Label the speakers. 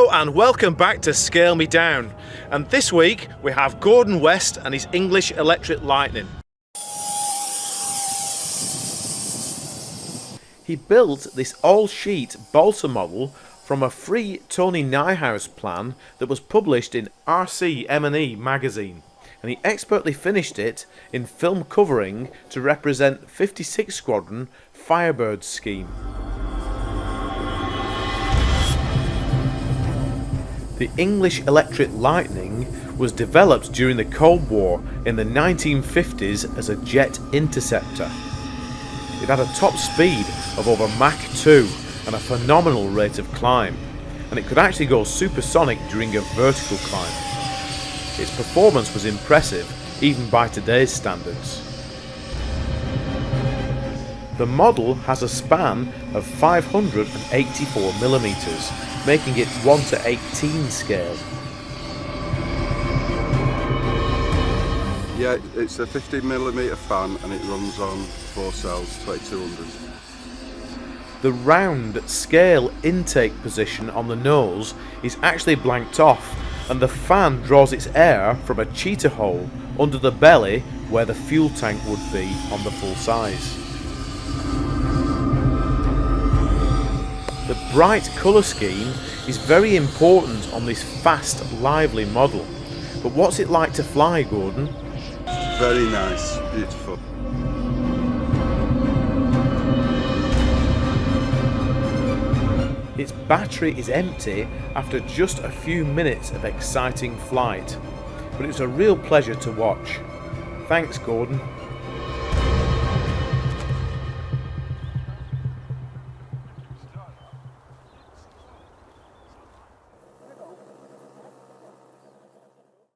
Speaker 1: Hello and welcome back to Scale Me Down, and this week we have Gordon West and his English Electric Lightning. He built this all-sheet balsa model from a free Tony Nyhouse plan that was published in RC M&E magazine, and he expertly finished it in film covering to represent 56 Squadron Firebird scheme. The English Electric Lightning was developed during the Cold War in the 1950s as a jet interceptor. It had a top speed of over Mach 2 and a phenomenal rate of climb, and it could actually go supersonic during a vertical climb. Its performance was impressive even by today's standards. The model has a span of 584mm, making it 1:18 scale.
Speaker 2: Yeah, it's a 50mm fan and it runs on 4 cells, 2200.
Speaker 1: The round scale intake position on the nose is actually blanked off, and the fan draws its air from a cheetah hole under the belly where the fuel tank would be on the full size. The bright colour scheme is very important on this fast, lively model. But what's it like to fly, Gordon?
Speaker 2: Very nice, beautiful.
Speaker 1: Its battery is empty after just a few minutes of exciting flight, but it's a real pleasure to watch. Thanks, Gordon.